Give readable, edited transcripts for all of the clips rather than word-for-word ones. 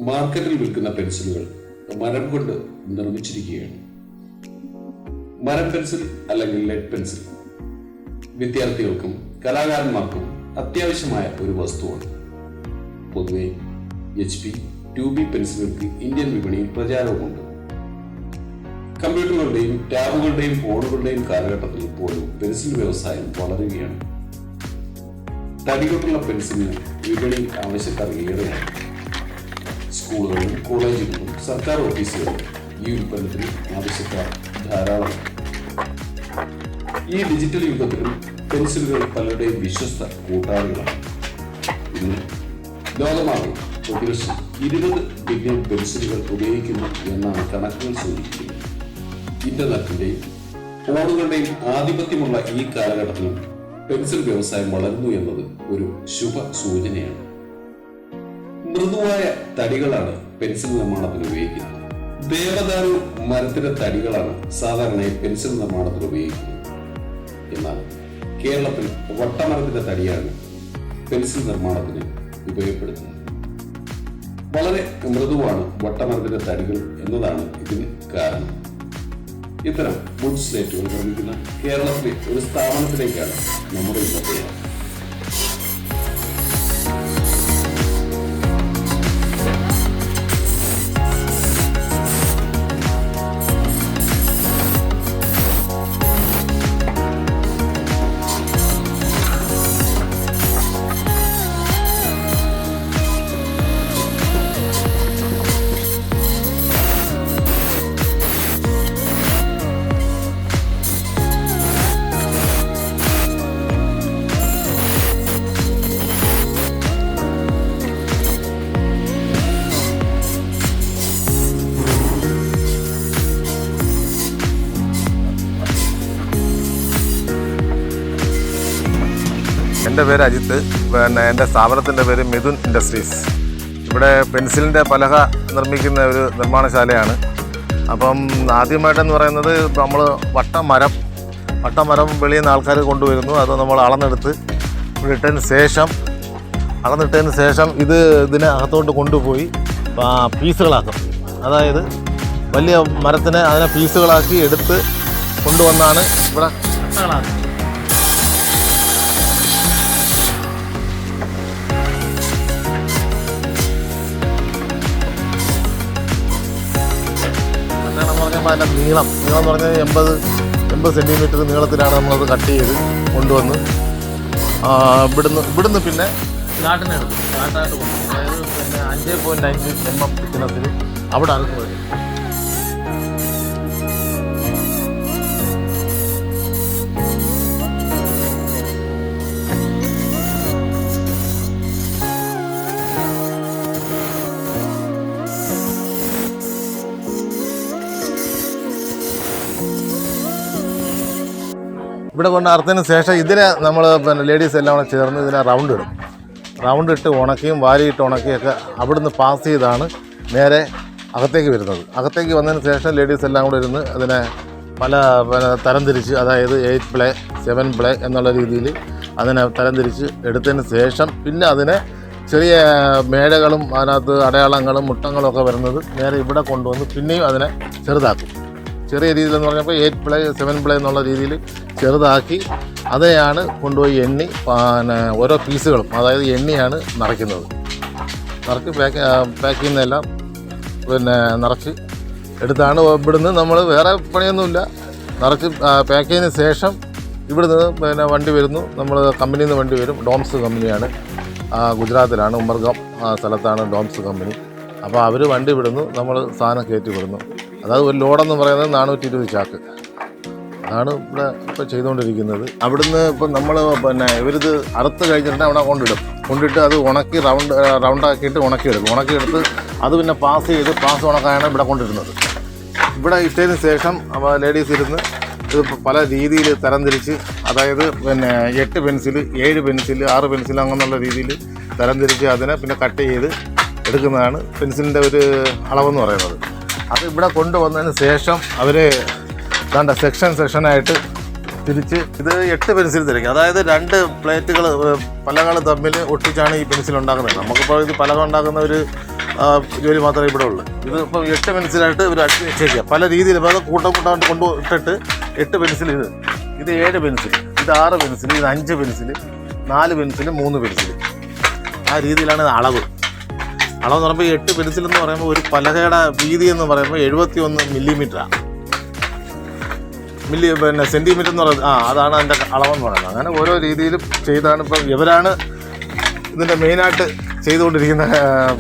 മാർക്കറ്റിൽ വിൽക്കുന്ന പെൻസിലുകൾ മരം കൊണ്ട് നിർമ്മിച്ചിരിക്കുകയാണ്. മരം പെൻസിൽ അല്ലെങ്കിൽ ലെഡ് പെൻസിൽ വിദ്യാർത്ഥികൾക്കും കലാകാരന്മാർക്കും അത്യാവശ്യമായ ഒരു വസ്തുവാണ്. പൊതുവെ HP, 2B പെൻസിലുകൾക്ക് ഇന്ത്യൻ വിപണിയിൽ പ്രചാരവുമുണ്ട്. കമ്പ്യൂട്ടറുകളുടെയും ടാബുകളുടെയും ഫോണുകളുടെയും കാലഘട്ടത്തിൽ പോലും പെൻസിൽ വ്യവസായം വളരുകയാണ്. തടികൊണ്ടുള്ള പെൻസിലിന് വിപണിയിൽ ആവശ്യക്കാർ ഏറെയാണ്. സ്കൂളുകളിലും കോളേജുകളിലും സർക്കാർ ഓഫീസുകളിലും ഈ ഉൽപ്പന്നത്തിന് ആവശ്യക്കാർ ധാരാളമാണ്. ഈ ഡിജിറ്റൽ യുഗത്തിലും പെൻസിലുകൾ പലരുടെയും വിശ്വസ്ത കൂട്ടാളികളാണ്. ഇന്ന് ലോകമാകെ പ്രതിവർഷം 20 ബില്യൺ പെൻസിലുകൾ ഉപയോഗിക്കുന്നു എന്നാണ് കണക്കുകൾ സൂചിപ്പിക്കുന്നത്. ഇന്റർനെറ്റിന്റെയും ഫോണുകളുടെയും ആധിപത്യമുള്ള ഈ കാലഘട്ടത്തിലും പെൻസിൽ വ്യവസായം വളരുന്നു എന്നത് ഒരു ശുഭ സൂചനയാണ്. മൃദുവായ തടികളാണ് പെൻസിൽ നിർമ്മാണത്തിന് ഉപയോഗിക്കുന്നത്. ദേവദാരു മരത്തിന്റെ തടികളാണ് സാധാരണയായി പെൻസിൽ നിർമ്മാണത്തിന് ഉപയോഗിക്കുന്നത്. എന്നാൽ കേരളത്തിൽ വട്ടമരത്തിന്റെ തടിയാണ് പെൻസിൽ നിർമ്മാണത്തിന് ഉപയോഗപ്പെടുത്തുന്നത്. വളരെ മൃദുവാണ് വട്ടമരത്തിന്റെ തടികൾ എന്നതാണ് ഇതിന് കാരണം. ഇത്തരം വുഡ് സ്ലേറ്റുകൾ നിർമ്മിക്കുന്ന കേരളത്തിലെ ഒരു സ്ഥാപനത്തിലേക്കാണ് നമ്മുടെ ഇന്നത്തെ യാത്ര. എൻ്റെ പേര് അജിത്ത്. എൻ്റെ സ്ഥാപനത്തിൻ്റെ പേര് മിഥുൻ ഇൻഡസ്ട്രീസ്. ഇവിടെ പെൻസിലിൻ്റെ പലക നിർമ്മിക്കുന്ന ഒരു നിർമ്മാണശാലയാണ്. അപ്പം ആദ്യമായിട്ടെന്ന് പറയുന്നത് നമ്മൾ വട്ടമരം വെളിയിൽ നിന്ന് ആൾക്കാർ കൊണ്ടുവരുന്നു. അത് നമ്മൾ അളന്നിട്ടതിന് ശേഷം ഇതിനെ അകത്തോട്ട് കൊണ്ടുപോയി പീസുകളാക്കും. അതായത് വലിയ മരത്തിനെ അതിനെ പീസുകളാക്കി എടുത്ത് കൊണ്ടുവന്നാണ് ഇവിടെ കട്ടകളാക്കുന്നത്. അതിൻ്റെ നീളം എന്ന് പറഞ്ഞാൽ 80 സെൻറ്റിമീറ്റർ നീളത്തിലാണ് നമ്മളത് കട്ട് ചെയ്ത് കൊണ്ടുവന്ന് ഇവിടുന്ന് പിന്നെ നാട്ടായിട്ട് കൊണ്ടുപോകും. അതായത് പിന്നെ 5.5 mm തിക്നെസ്സിൽ അവിടെ അറുത്ത് വരും. ഇവിടെ കൊണ്ട് അറുത്തതിന് ശേഷം ഇതിനെ നമ്മൾ പിന്നെ ലേഡീസ് എല്ലാം കൂടെ ചേർന്ന് ഇതിനെ റൗണ്ട് ഇട്ട് ഉണക്കിയും വാരിയിട്ട് ഉണക്കിയൊക്കെ അവിടുന്ന് പാസ് ചെയ്താണ് നേരെ അകത്തേക്ക് വരുന്നത്. അകത്തേക്ക് വന്നതിന് ശേഷം ലേഡീസ് എല്ലാം കൂടെ ഇരുന്ന് അതിനെ പല തരംതിരിച്ച്, അതായത് 8 പ്ലേ 7 പ്ലേ എന്നുള്ള രീതിയിൽ അതിനെ തരംതിരിച്ച് എടുത്തതിന് ശേഷം പിന്നെ അതിനെ ചെറിയ മേടകളും അതിനകത്ത് അടയാളങ്ങളും മുട്ടങ്ങളും ഒക്കെ വരുന്നത് നേരെ ഇവിടെ കൊണ്ടുവന്ന് പിന്നെയും അതിനെ ചെറുതാക്കും. ചെറിയ രീതിയിലെന്ന് പറഞ്ഞപ്പോൾ 8 പ്ലേ 7 പ്ലേ എന്നുള്ള രീതിയിൽ ചെറുതാക്കി അതിനെയാണ് കൊണ്ടുപോയി എണ്ണി പിന്നെ ഓരോ പീസുകളും, അതായത് എണ്ണിയാണ് നിറയ്ക്കുന്നത്. നിറച്ച് പാക്ക് ചെയ്യുന്നതെല്ലാം പിന്നെ നിറച്ച് എടുത്താണ് ഇവിടുന്ന് നമ്മൾ വേറെ പണിയൊന്നുമില്ല. നിറച്ച് പാക്ക് ചെയ്തതിന് ശേഷം ഇവിടുന്ന് പിന്നെ വണ്ടി വരുന്നു. നമ്മൾ കമ്പനിയിൽ നിന്ന് വണ്ടി വരും. ഡോംസ് കമ്പനിയാണ്, ഗുജറാത്തിലാണ്, ഉമർഗം സ്ഥലത്താണ് ഡോംസ് കമ്പനി. അപ്പോൾ അവർ വണ്ടി വിടുന്നു, നമ്മൾ സാധനം കയറ്റി വിടുന്നു. അതായത് ഒരു ലോഡെന്ന് പറയുന്നത് 420 ചാക്ക്. അതാണ് ഇവിടെ ഇപ്പോൾ ചെയ്തുകൊണ്ടിരിക്കുന്നത്. അവിടുന്ന് ഇപ്പം നമ്മൾ പിന്നെ ഇവരിത് അറുത്ത് കഴിഞ്ഞിട്ട് അവിടെ കൊണ്ടിട്ട് അത് ഉണക്കി റൗണ്ടാക്കിയിട്ട് ഉണക്കിയെടുത്ത് അത് പിന്നെ പാസ് ഉണക്കാനാണ് ഇവിടെ കൊണ്ടിരുന്നത്. ഇവിടെ ഇട്ടതിന് ശേഷം ലേഡീസ് ഇരുന്ന് ഇത് പല രീതിയിൽ തരംതിരിച്ച്, അതായത് പിന്നെ 8 പെൻസിൽ 7 പെൻസിൽ 6 പെൻസിൽ അങ്ങനെയുള്ള രീതിയിൽ തരംതിരിച്ച് അതിനെ പിന്നെ കട്ട് ചെയ്ത് എടുക്കുന്നതാണ് പെൻസിലിൻ്റെ ഒരു അളവെന്ന് പറയുന്നത്. അത് ഇവിടെ കൊണ്ടുവന്നതിന് ശേഷം അവർ ദാണ്ട സെക്ഷനായിട്ട് തിരിച്ച് ഇത് 8 പെൻസിൽ തിരിക്കും. അതായത് 2 പ്ലേറ്റുകൾ പലകൾ തമ്മിൽ ഒട്ടിച്ചാണ് ഈ പെൻസിൽ ഉണ്ടാക്കുന്നത്. നമുക്കിപ്പോൾ ഇത് പലക ഉണ്ടാക്കുന്ന ഒരു ജോലി മാത്രമേ ഇവിടെ ഉള്ളൂ. ഇത് ഇപ്പം 8 പെൻസിലായിട്ട് ഇവർ അടിച്ച് വെച്ചേക്കുക. പല രീതിയിൽ ഇപ്പോൾ അത് കൂട്ടം കൊണ്ടിട്ടിട്ട് 8 പെൻസിൽ, ഇത് 7 പെൻസിൽ, ഇത് 6 പെൻസിൽ, ഇത് 5 പെൻസിൽ, 4 പെൻസിൽ, 3 പെൻസിൽ. ആ രീതിയിലാണ് അളവ്. അളവെന്ന് പറയുമ്പോൾ 8 പെൻസിൽ എന്ന് പറയുമ്പോൾ ഒരു പലകയുടെ വീതി എന്ന് പറയുമ്പോൾ 71 മില്ലിമീറ്ററാണ്. പിന്നെ സെൻറ്റിമീറ്റർ എന്ന് പറയുന്നത് അതാണ് അതിൻ്റെ അളവെന്ന് പറയുന്നത്. അങ്ങനെ ഓരോ രീതിയിലും ചെയ്താണ് ഇപ്പം ഇവരാണ് ഇതിൻ്റെ മെയിനായിട്ട് ചെയ്തുകൊണ്ടിരിക്കുന്ന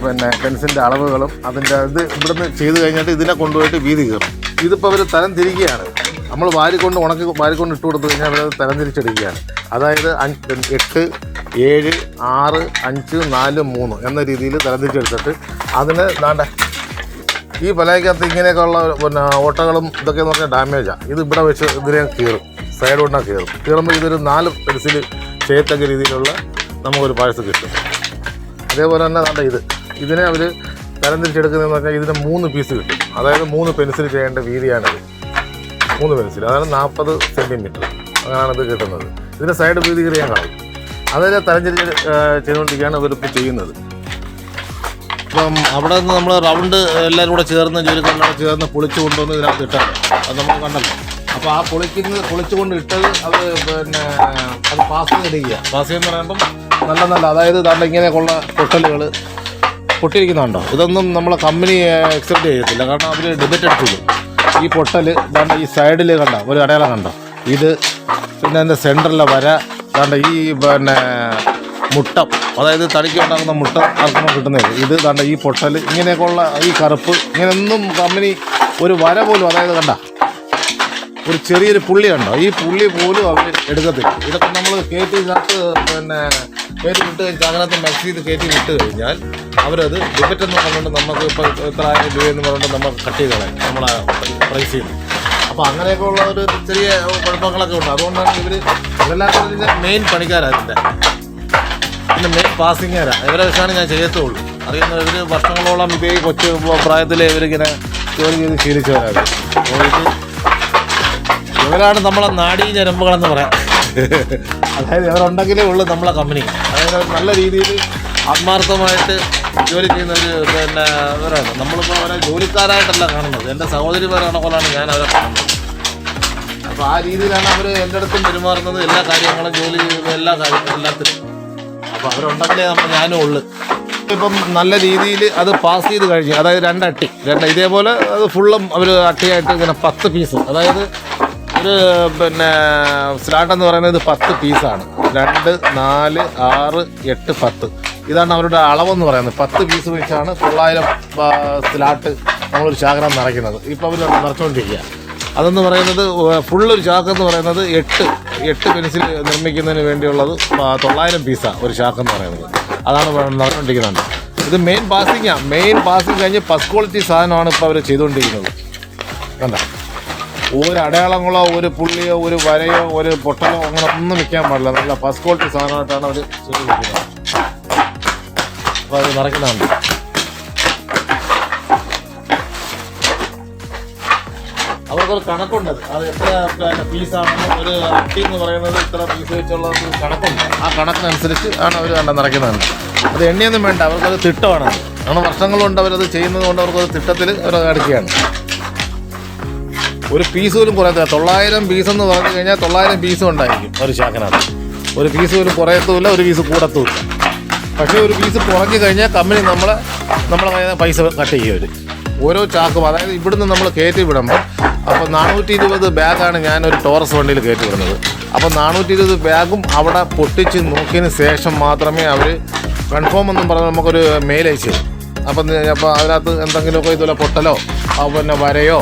പിന്നെ പെൻസിലിൻ്റെ അളവുകളും അതിൻ്റെ ഇത് ഇവിടുന്ന് ചെയ്ത് കഴിഞ്ഞിട്ട് ഇതിനെ കൊണ്ടുപോയിട്ട് വീതി കയറും. ഇതിപ്പോൾ അവർ തരം തിരിക്കുകയാണ്. നമ്മൾ വാരിക്കൊണ്ട് ഇട്ട് കൊടുത്തു കഴിഞ്ഞാൽ അവരത് തരം തിരിച്ചെടുക്കുകയാണ്. അതായത് 8, 7, 6, 5, 4, 3 എന്ന രീതിയിൽ തരം തിരിച്ചെടുത്തിട്ട് അതിന് ദാണ്ട ഈ പലകയ്ക്കകത്ത് ഇങ്ങനെയൊക്കെയുള്ള പിന്നെ ഓട്ടകളും ഇതൊക്കെ എന്ന് പറഞ്ഞാൽ ഡാമേജാണ്. ഇത് ഇവിടെ വെച്ച് ഇതിനെ കീറും, സൈഡ് കൊണ്ടാൽ കീറുമ്പോൾ ഇതൊരു 4 പെൻസിൽ ചെയ്യത്തക്ക രീതിയിലുള്ള നമുക്കൊരു പാഴ്സ് കിട്ടും. അതേപോലെ തന്നെ ദാണ്ട ഇതിനെ അവർ തരം തിരിച്ചെടുക്കുന്നതെന്ന് പറഞ്ഞാൽ ഇതിന് 3 പീസ് കിട്ടും. അതായത് 3 പെൻസിൽ ചെയ്യേണ്ട വീതിയാണിത്. 3 പെൻസിൽ, അതായത് 40 സെൻറ്റിമീറ്റർ അങ്ങനെയാണ് ഇത് കിട്ടുന്നത്. ഇതിൻ്റെ സൈഡ് വീതി കീറിയാൻ കളയും. അതിനെ തരം തിരിച്ച് ചെയ്തുകൊണ്ടിരിക്കുകയാണ് ഇവരിപ്പോൾ ചെയ്യുന്നത്. അപ്പം അവിടെ നിന്ന് നമ്മൾ റൗണ്ട് എല്ലാവരും കൂടെ ചേർന്ന് ജോലിക്കാരെല്ലാം ചേർന്ന് പൊളിച്ച് കൊണ്ടുവന്ന് ഇതിനകത്ത് ഇട്ടാണ്. അത് നമ്മൾ കണ്ടല്ലോ. അപ്പോൾ ആ പൊളിച്ചുകൊണ്ട് ഇട്ടത് അത് പിന്നെ അത് പാസ് ചെയ്തിടുക. പാസ് ചെയ്യുന്ന പറയുമ്പം നല്ല അതായത് ദാണ്ട ഇങ്ങനെയൊക്കെയുള്ള പൊട്ടലുകൾ പൊട്ടിയിരിക്കുന്നുണ്ടോ, ഇതൊന്നും നമ്മളെ കമ്പനി എക്സെപ്റ്റ് ചെയ്യത്തില്ല. കാരണം അവർ ഡിബറ്റ് അടിച്ചില്ല. ഈ പൊട്ടൽ ദാണ്ട ഈ സൈഡിൽ കണ്ട ഒരു അടയാളം കണ്ടോ, ഇത് പിന്നെ അതിൻ്റെ സെൻറ്ററിലെ വര ദാണ്ട ഈ പിന്നെ മുട്ടം, അതായത് തടിക്ക് ഉണ്ടാകുന്ന മുട്ട ആർക്കുമ്പോൾ കിട്ടുന്നത് ഇത് ദാണ്ട ഈ പൊട്ടൽ ഇങ്ങനെയൊക്കെയുള്ള ഈ കറുപ്പ് ഇങ്ങനെയൊന്നും കമ്പനി ഒരു വര പോലും, അതായത് കണ്ട ഒരു ചെറിയൊരു പുള്ളി കണ്ടോ, ഈ പുള്ളി പോലും അവർ എടുക്കത്തില്ല. ഇതൊക്കെ നമ്മൾ കയറ്റിനകത്ത് പിന്നെ കയറ്റി വിട്ട് അതിനകത്ത് മിക്സ് ചെയ്ത് കയറ്റി വിട്ട് കഴിഞ്ഞാൽ അവരത് ഡിബറ്റ് എന്ന് പറഞ്ഞുകൊണ്ട് നമുക്ക് ഇപ്പോൾ എത്ര 1000 രൂപയെന്ന് പറഞ്ഞുകൊണ്ട് നമുക്ക് കട്ട് ചെയ്ത് കളയും നമ്മളെ പ്രൈസ് ചെയ്ത്. അപ്പോൾ അങ്ങനെയൊക്കെ ഉള്ള ഒരു ചെറിയ കുഴപ്പങ്ങളൊക്കെ ഉണ്ട്. അതുകൊണ്ടാണ് ഇവരെല്ലാം ഇതിൻ്റെ മെയിൻ പണിക്കാരാണ്, ഇതിൻ്റെ മെയിൻ പാസിങ്ങാരാണ്. ഇവരെ വെച്ചാണ് ഞാൻ ചെയ്യത്തുള്ളൂ. അറിയുന്നത് ഇവർ വർഷങ്ങളോളം ഇതേ കൊച്ചു പ്രായത്തിലെ ഇവരിങ്ങനെ ജോലി ചെയ്ത് ശീലിച്ചവരാണ്. അപ്പോൾ ഇവരാണ് നമ്മളെ നാടീ ഞരമ്പുകളെന്ന് പറയാം. അതായത് ഇവരുണ്ടെങ്കിലേ ഉള്ളൂ നമ്മളെ കമ്പനി. അതായത് നല്ല രീതിയിൽ ആത്മാർത്ഥമായിട്ട് ജോലി ചെയ്യുന്നവർ പിന്നെ ഇവരാണ്. നമ്മളിപ്പോൾ അവരെ ജോലിക്കാരായിട്ടല്ല കാണുന്നത്, എൻ്റെ സഹോദരിമാരാണ് പോലാണ് ഞാൻ അവരെ കാണുന്നത്. അപ്പോൾ ആ രീതിയിലാണ് അവർ എൻ്റെ അടുത്തും പെരുമാറുന്നത്. എല്ലാ കാര്യങ്ങളും ജോലി ചെയ്യുന്നത് എല്ലാത്തിനും. അപ്പോൾ അവരുണ്ടെങ്കിലേ ഞാനും ഉള്ളു. ഇപ്പം നല്ല രീതിയിൽ അത് പാസ് ചെയ്ത് കഴിഞ്ഞു. അതായത് 2 അട്ടി ഇതേപോലെ അത് ഫുള്ളും അവർ അട്ടിയായിട്ട് ഇങ്ങനെ 10 പീസ്, അതായത് ഒരു പിന്നെ സ്ലാട്ട് എന്ന് പറയുന്നത് 10 പീസാണ്. 2, 4, 6, 8, 10 ഇതാണ് അവരുടെ അളവെന്ന് പറയുന്നത്. 10 പീസ് വെച്ചാണ് 900 സ്ലാട്ട് നമ്മളൊരു ചാകരം നിറയ്ക്കുന്നത്. ഇപ്പോൾ അവർ നിറച്ചുകൊണ്ടിരിക്കുക. അതെന്ന് പറയുന്നത് ഫുള്ളൊരു ചാക്കെന്ന് പറയുന്നത് 8 പെൻസിൽ നിർമ്മിക്കുന്നതിന് വേണ്ടിയുള്ളത് 900 പീസാണ് ഒരു ചാക്കെന്ന് പറയുന്നത്. അതാണ് നടന്നുകൊണ്ടിരിക്കുന്നുണ്ട്. ഇത് മെയിൻ പാസിങ്ങാണ്. മെയിൻ പാസിങ് കഴിഞ്ഞ് ഫസ്റ്റ് ക്വാളിറ്റി സാധനമാണ് ഇപ്പോൾ അവർ ചെയ്തുകൊണ്ടിരിക്കുന്നത്. കണ്ട ഒരു അടയാളങ്ങളോ ഒരു പുള്ളിയോ ഒരു വരയോ ഒരു പൊട്ടലോ അങ്ങനെ ഒന്നും നിൽക്കാൻ പാടില്ല. നല്ല ഫസ്റ്റ് ക്വാളിറ്റി സാധനമായിട്ടാണ് അവർ ചെയ്തിരിക്കുന്നത്. അപ്പോൾ അത് നിറയ്ക്കുന്നുണ്ട്. അവർക്കൊരു കണക്കുണ്ട്. അത് എത്ര പീസാണെന്ന്, ഒരു അട്ടി എന്ന് പറയുന്നത് ഇത്ര പീസ് വെച്ചുള്ള ഒരു കണക്കുണ്ട്. ആ കണക്കിനനുസരിച്ച് ആണ് അവർ നിറയ്ക്കുന്നത്. അത് എണ്ണയൊന്നും വേണ്ട, അവർക്കത് തിട്ടമാണത്. കാരണം വർഷങ്ങളുണ്ട് അവരത് ചെയ്യുന്നത് കൊണ്ട് അവർക്കത് തിട്ടത്തിൽ അവർ എടുക്കുകയാണ്. ഒരു പീസ് പോലും കുറയത്തില്ല. 900 പീസെന്ന് പറഞ്ഞു കഴിഞ്ഞാൽ 900 പീസും ഉണ്ടായിരിക്കും ഒരു ചാക്കിനകത്ത്. ഒരു പീസ് പോലും കുറയത്തുമില്ല, ഒരു പീസ് കൂടത്തുമില്ല. പക്ഷേ ഒരു പീസ് കുറഞ്ഞു കഴിഞ്ഞാൽ കമ്പനി നമ്മളെ കയ്യിൽ പൈസ കട്ട് ചെയ്യും അവർ. ഓരോ ചാക്കും, അതായത് ഇവിടുന്ന് നമ്മൾ കയറ്റി വിടുമ്പോൾ അപ്പോൾ 420 ബാഗാണ് ഞാനൊരു ടോറസ് വണ്ടിയിൽ കയറ്റി വിടുന്നത്. അപ്പോൾ 420 ബാഗും അവിടെ പൊട്ടിച്ച് നോക്കിയതിന് ശേഷം മാത്രമേ അവർ കൺഫേം എന്നും പറഞ്ഞ് നമുക്കൊരു മെയിൽ അയച്ചു തരും. അപ്പോൾ അതിനകത്ത് എന്തെങ്കിലുമൊക്കെ ഇതുപോലെ പൊട്ടലോ പിന്നെ വരയോ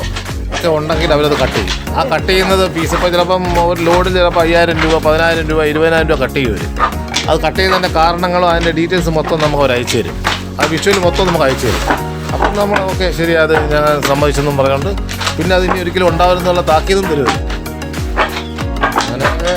ഒക്കെ ഉണ്ടെങ്കിൽ അവരത് കട്ട് ചെയ്യും. ആ കട്ട് ചെയ്യുന്നത് പീസ് ഇപ്പോൾ ചിലപ്പം ഒരു ലോഡിൽ ചിലപ്പോൾ 5000 രൂപ, 10000 രൂപ, 20000 രൂപ കട്ട് ചെയ്യും അവർ. അത് കട്ട് ചെയ്യുന്നതിൻ്റെ കാരണങ്ങളും അതിൻ്റെ ഡീറ്റെയിൽസ് മൊത്തം നമുക്ക് അവർ അയച്ചു തരും. ആ വിഷ്വൽ മൊത്തം നമുക്ക് അയച്ചു തരും. അപ്പം നമ്മൾ ഓക്കെ ശരി, അത് ഞാൻ സമ്മതിച്ചെന്നും പറഞ്ഞുകൊണ്ട് പിന്നെ അതിന് ഒരിക്കലും ഉണ്ടാവരുന്നുള്ള താക്കീതും തരുമല്ലോ. അങ്ങനെയൊക്കെ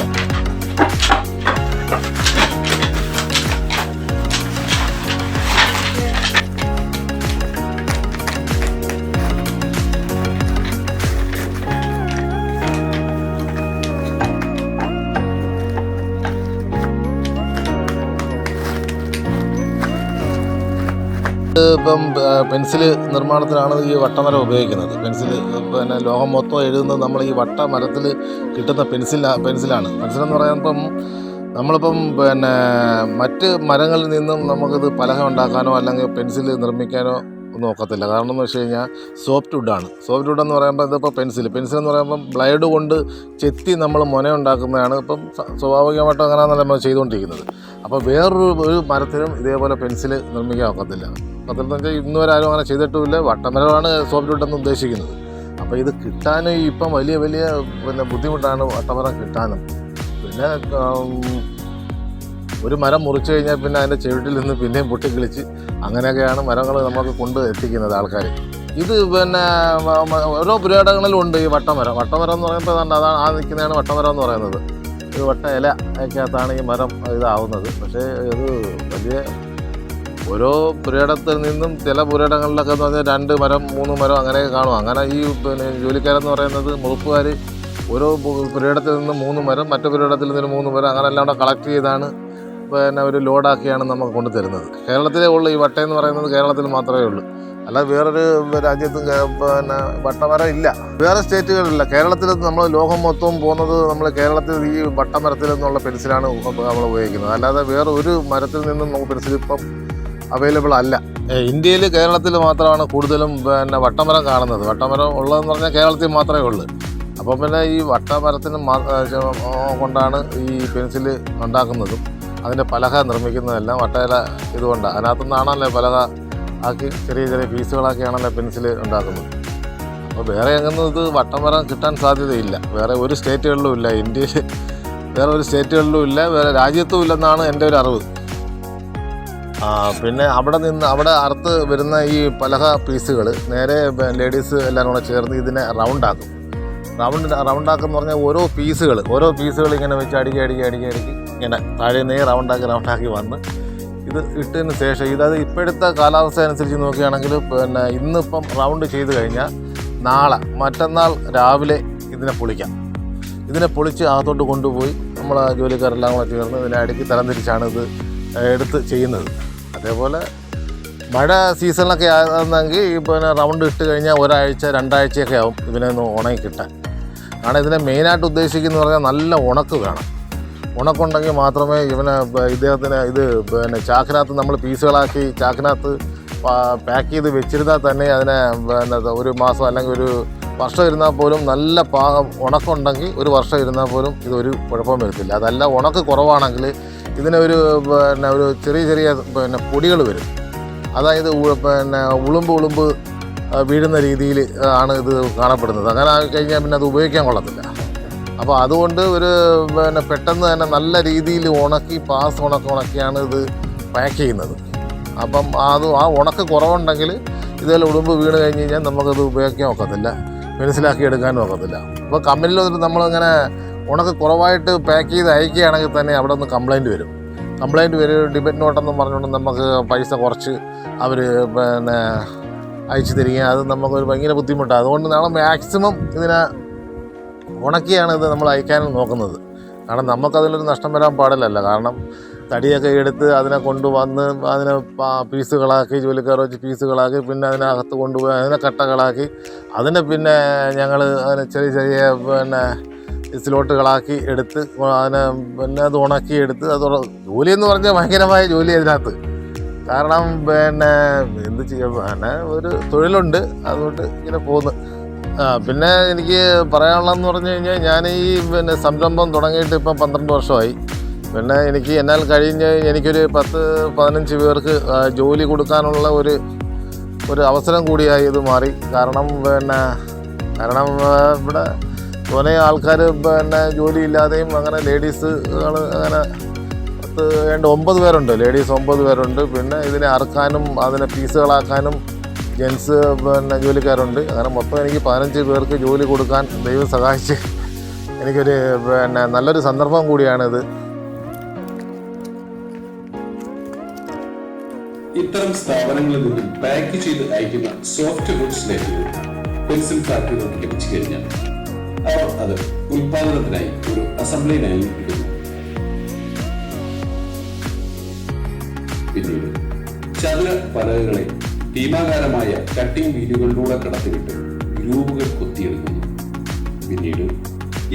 ഇപ്പം പെൻസിൽ നിർമ്മാണത്തിലാണ് ഈ വട്ടമരം ഉപയോഗിക്കുന്നത്. പെൻസിൽ പിന്നെ ലോകം മൊത്തം എഴുതുന്നത് നമ്മൾ ഈ വട്ട മരത്തിൽ കിട്ടുന്ന പെൻസിലാണ്. പെൻസിലെന്ന് പറയുമ്പം നമ്മളിപ്പം പിന്നെ മറ്റ് മരങ്ങളിൽ നിന്നും നമുക്കിത് പലക ഉണ്ടാക്കാനോ അല്ലെങ്കിൽ പെൻസിൽ നിർമ്മിക്കാനോ ഒന്നും ഒക്കത്തില്ല. കാരണം എന്ന് വെച്ച് കഴിഞ്ഞാൽ സോഫ്റ്റ് വുഡാണ്. സോഫ്റ്റ് വുഡ് എന്ന് പറയുമ്പോൾ ഇതിപ്പോൾ പെൻസിലെന്ന് പറയുമ്പം ബ്ലേഡ് കൊണ്ട് ചെത്തി നമ്മൾ മുന ഉണ്ടാക്കുന്നതാണ്. ഇപ്പം സ്വാഭാവികമായിട്ടും അങ്ങനെയാണല്ലോ നമ്മൾ ചെയ്തുകൊണ്ടിരിക്കുന്നത്. അപ്പോൾ വേറൊരു മരത്തിനും ഇതേപോലെ പെൻസിൽ നിർമ്മിക്കാൻ ഒക്കത്തില്ല. ഒക്കത്തില്ലെന്ന് വെച്ചാൽ ഇന്ന് വരെ ആരും അങ്ങനെ ചെയ്തിട്ടുമില്ല. വട്ടമരമാണ് സോഫ്റ്റ് വുഡ് എന്ന് ഉദ്ദേശിക്കുന്നത്. അപ്പോൾ ഇത് കിട്ടാനും ഇപ്പം വലിയ പിന്നെ ബുദ്ധിമുട്ടാണ് വട്ടമരം കിട്ടാനും. പിന്നെ ഒരു മരം മുറിച്ച് കഴിഞ്ഞാൽ പിന്നെ അതിൻ്റെ ചുവട്ടിൽ നിന്ന് പിന്നെയും പൊട്ടിക്കിളിച്ച് അങ്ങനെയൊക്കെയാണ് മരങ്ങൾ നമുക്ക് കൊണ്ട് എത്തിക്കുന്നത് ആൾക്കാർ. ഇത് പിന്നെ ഓരോ പുരാടങ്ങളിലും ഉണ്ട് ഈ വട്ടമരം. വട്ടമരം എന്ന് പറയുമ്പോൾ അതാണ് നിൽക്കുന്നതാണ് വട്ടമരം എന്ന് പറയുന്നത്. ഒരു വട്ട ഇല ഒക്കെയകത്താണ് ഈ മരം ഇതാവുന്നത്. പക്ഷേ ഇത് വലിയ ഓരോ പുരയിടത്തിൽ നിന്നും ചില പുരയിടങ്ങളിലൊക്കെ എന്ന് പറഞ്ഞാൽ 2 മരം 3 മരം അങ്ങനെയൊക്കെ കാണും. അങ്ങനെ ഈ പിന്നെ ജോലിക്കാരെന്ന് പറയുന്നത് മുറുപ്പുകാർ ഓരോ പുരയിടത്തിൽ നിന്ന് 3 മരം മറ്റു പുരയിടത്തിൽ നിന്ന് 3 മരം അങ്ങനെ എല്ലാം കൂടെ കളക്ട് ചെയ്താണ് പിന്നെ ഒരു ലോഡാക്കിയാണ് നമുക്ക് കൊണ്ടു തരുന്നത്. കേരളത്തിലേ ഉള്ളൂ ഈ വട്ടയെന്ന് പറയുന്നത്, കേരളത്തിൽ മാത്രമേ ഉള്ളൂ. അല്ലാതെ വേറൊരു രാജ്യത്തും പിന്നെ വട്ടമരം ഇല്ല. വേറെ സ്റ്റേറ്റുകളില്ല. കേരളത്തിൽ നമ്മൾ ലോകം മൊത്തവും പോകുന്നത് നമ്മൾ കേരളത്തിൽ ഈ വട്ടമരത്തിൽ നിന്നുള്ള പെൻസിലാണ് നമ്മൾ ഉപയോഗിക്കുന്നത്. അല്ലാതെ വേറെ ഒരു മരത്തിൽ നിന്നും നമുക്ക് പെൻസിൽ ഇപ്പം അവൈലബിൾ അല്ല. ഇന്ത്യയിൽ കേരളത്തിൽ മാത്രമാണ് കൂടുതലും പിന്നെ വട്ടമരം കാണുന്നത്. വട്ടമരം ഉള്ളതെന്ന് പറഞ്ഞാൽ കേരളത്തിൽ മാത്രമേ ഉള്ളൂ. അപ്പം പിന്നെ ഈ വട്ടമരത്തിന് കൊണ്ടാണ് ഈ പെൻസിൽ ഉണ്ടാക്കുന്നതും അതിൻ്റെ പലക നിർമ്മിക്കുന്നതെല്ലാം വട്ടയില ഇതുകൊണ്ടാണ്. അതിനകത്തുനിന്നാണല്ലോ പലക ആക്കി ചെറിയ പീസുകളാക്കിയാണല്ലോ പെൻസിൽ ഉണ്ടാക്കുന്നത്. അപ്പോൾ വേറെ എങ്ങും ഇത് വട്ടമരം കിട്ടാൻ സാധ്യതയില്ല. വേറെ ഒരു സ്റ്റേറ്റുകളിലും ഇല്ല. ഇന്ത്യയിൽ വേറെ ഒരു സ്റ്റേറ്റുകളിലും ഇല്ല, വേറെ രാജ്യത്തും ഇല്ലെന്നാണ് എൻ്റെ ഒരു അറിവ്. പിന്നെ അവിടെ അറുത്ത് വരുന്ന ഈ പലക പീസുകൾ നേരെ ലേഡീസ് എല്ലാവരും കൂടെ ചേർന്ന് ഇതിനെ റൗണ്ടാക്കും. റൗണ്ടാക്കെന്ന് പറഞ്ഞാൽ ഓരോ പീസുകൾ ഇങ്ങനെ വെച്ച് അടുക്കി ഇങ്ങനെ താഴെ റൗണ്ടാക്കി വന്ന് ഇത് ഇട്ടതിന് ശേഷം ഇതത് ഇപ്പോഴത്തെ കാലാവസ്ഥ അനുസരിച്ച് നോക്കുകയാണെങ്കിൽ പിന്നെ ഇന്നിപ്പം റൗണ്ട് ചെയ്ത് കഴിഞ്ഞാൽ മറ്റന്നാൾ രാവിലെ ഇതിനെ പൊളിച്ച് അകത്തോട്ട് കൊണ്ടുപോയി നമ്മൾ ജോലിക്കാരെല്ലാം കൂടെ ചേർന്ന് ഇതിനെ അടുക്കി തരംതിരിച്ചാണ് ഇത് എടുത്ത് ചെയ്യുന്നത്. അതേപോലെ മഴ സീസണിലൊക്കെ ആണെന്നെങ്കിൽ പിന്നെ റൗണ്ട് ഇട്ട് കഴിഞ്ഞാൽ 1 ആഴ്ച 2 ആഴ്ചയൊക്കെ ആവും ഇതിനെ ഒന്ന് ഉണങ്ങി കിട്ടാൻ. കാരണം ഇതിനെ മെയിനായിട്ട് ഉദ്ദേശിക്കുന്നത് പറഞ്ഞാൽ നല്ല ഉണക്ക് വേണം. ഉണക്കുണ്ടെങ്കിൽ മാത്രമേ ഇദ്ദേഹത്തിന് ഇത് പിന്നെ ചാക്കിനകത്ത് നമ്മൾ പീസുകളാക്കി ചാക്കിനകത്ത് പാക്ക് ചെയ്ത് വെച്ചിരുന്നാൽ തന്നെ അതിനെ പിന്നെ 1 മാസം അല്ലെങ്കിൽ 1 വർഷം ഇരുന്നാൽ പോലും നല്ല ഉണക്കുണ്ടെങ്കിൽ 1 വർഷം ഇരുന്നാൽ പോലും ഇതൊരു കുഴപ്പം വരത്തില്ല. അതല്ല ഉണക്ക് കുറവാണെങ്കിൽ ഇതിന് ഒരു ചെറിയ പിന്നെ പൊടികൾ വരും. അതായത് പിന്നെ ഉളുമ്പ് വീഴുന്ന രീതിയിൽ ആണ് ഇത് കാണപ്പെടുന്നത്. അങ്ങനെ ആയിക്കഴിഞ്ഞാൽ പിന്നെ അത് ഉപയോഗിക്കാൻ കൊള്ളത്തില്ല. അപ്പോൾ അതുകൊണ്ട് പിന്നെ പെട്ടെന്ന് തന്നെ നല്ല രീതിയിൽ ഉണക്കി ഉണക്കിയാണ് ഇത് പാക്ക് ചെയ്യുന്നത്. അപ്പം ആ ഉണക്ക് കുറവുണ്ടെങ്കിൽ ഇതുപോലെ ഉടുമ്പ് വീണ് കഴിഞ്ഞ് കഴിഞ്ഞാൽ നമുക്കത് ഉപയോഗിക്കാൻ ഒക്കത്തില്ല, മനസ്സിലാക്കി എടുക്കാനും ഒക്കത്തില്ല. അപ്പോൾ കമ്പനിയിൽ വന്നിട്ട് നമ്മളിങ്ങനെ ഉണക്ക് കുറവായിട്ട് പാക്ക് ചെയ്ത് അയക്കുകയാണെങ്കിൽ തന്നെ അവിടെ നിന്ന് കംപ്ലയിൻറ്റ് വരും. ഡിബറ്റ് നോട്ടെന്നും പറഞ്ഞുകൊണ്ട് നമുക്ക് പൈസ കുറച്ച് അവർ പിന്നെ അയച്ചു തരിക. അത് നമുക്കൊരു ഭയങ്കര ബുദ്ധിമുട്ടാണ്. അതുകൊണ്ട് നമ്മൾ മാക്സിമം ഇതിനെ ഉണക്കിയാണ് ഇത് നമ്മൾ അയക്കാനും നോക്കുന്നത്. കാരണം നമുക്കതിലൊരു നഷ്ടം വരാൻ പാടില്ലല്ലോ. കാരണം തടിയൊക്കെ എടുത്ത് അതിനെ കൊണ്ടുവന്ന് അതിനെ പീസുകളാക്കി ജോലിക്കാർ വെച്ച് പീസുകളാക്കി പിന്നെ അതിനകത്ത് കൊണ്ടുപോയി അതിനെ കട്ടകളാക്കി അതിനെ പിന്നെ ഞങ്ങൾ അതിനെ ചെറിയ പിന്നെ സ്ലോട്ടുകളാക്കി എടുത്ത് അതിനെ പിന്നെ അത് ഉണക്കിയെടുത്ത് അത് ജോലിയെന്ന് പറഞ്ഞാൽ ഭയങ്കരമായ ജോലി അതിനകത്ത്. കാരണം പിന്നെ എന്ത് ചെയ്യാൻ പിന്നെ ഒരു തൊഴിലുണ്ട്, അതുകൊണ്ട് ഇങ്ങനെ പോകുന്നു. പിന്നെ എനിക്ക് പറയാനുള്ളതെന്ന് പറഞ്ഞു കഴിഞ്ഞാൽ ഞാൻ ഈ പിന്നെ സംരംഭം തുടങ്ങിയിട്ട് ഇപ്പം 12 വർഷമായി. പിന്നെ എന്നാൽ കഴിഞ്ഞ് എനിക്കൊരു 10-15 പേർക്ക് ജോലി കൊടുക്കാനുള്ള ഒരു അവസരം കൂടിയായി ഇത് മാറി. കാരണം ഇവിടെ കുറേ ആൾക്കാർ പിന്നെ ജോലിയില്ലാതെയും അങ്ങനെ ലേഡീസ് അങ്ങനെ 9 പേരുണ്ട്, ലേഡീസ് 9 പേരുണ്ട്. പിന്നെ ഇതിനെ അറുക്കാനും അതിനെ പീസുകളാക്കാനും ജെൻസ് പിന്നെ ജോലിക്കാരുണ്ട്. അങ്ങനെ മൊത്തം എനിക്ക് 15 പേർക്ക് ജോലി കൊടുക്കാൻ ദൈവം സഹായിച്ച് എനിക്കൊരു പിന്നെ നല്ലൊരു സന്ദർഭം കൂടിയാണിത്. ഇത്തരം സ്ഥാപനങ്ങളിൽ നിന്നും പാക്ക് ചെയ്ത് അയക്കുന്ന സോഫ്റ്റ് വുഡ് സ്ലേറ്റുകൾ പെൻസിൽ ഫാക്ടറികൾക്ക് ലഭിച്ചു കഴിഞ്ഞാൽ അവർ അത് ഉൽപാദനത്തിനായി ഒരു അസംബ്ലിനായി ഇടുന്നു. പിന്നീട് ചതുര പലകകളെ ഭീമാകാരമായ കട്ടിംഗ് വീലുകളിലൂടെ കടത്തിവിട്ട് ഗ്രൂവുകൾ കൊത്തിയെടുക്കുന്നു. പിന്നീട്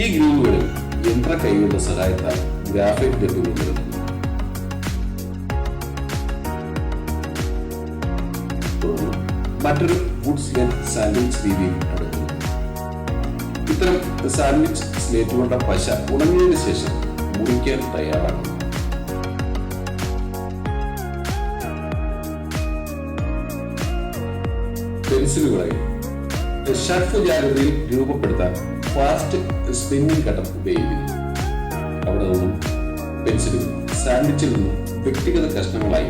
ഈ ഗ്രൂവുകളിൽ യന്ത്ര കൈകളുടെ സഹായത്താൽ ഗ്രാഫൈറ്റ് ഗട്ടുകൾ നിരത്തുന്നു. തുടർന്ന് മറ്റൊരു വുഡ് സ്ലേറ്റ് സാൻഡ്വിച്ച് രീതിയിൽ നടക്കുന്നു. ഇത്തരം സാൻഡ്വിച്ച് സ്ലേറ്റുകളുടെ പശ ഉണങ്ങിയതിനു ശേഷം മുറിക്കാൻ തയ്യാറാക്കുന്നു. പെൻസിലുകളെ ഷഡ്ഭുജാകൃതിയിൽ രൂപപ്പെടുത്താൻ ഫാസ്റ്റ് സ്പിന്നിംഗ് കട്ടർ ഉപയോഗിക്കുന്നു. അവിടെ നിന്നും പെൻസിലുകൾ സാൻഡ്വിച്ചിൽ നിന്നും വ്യക്തിഗത കഷ്ണങ്ങളായി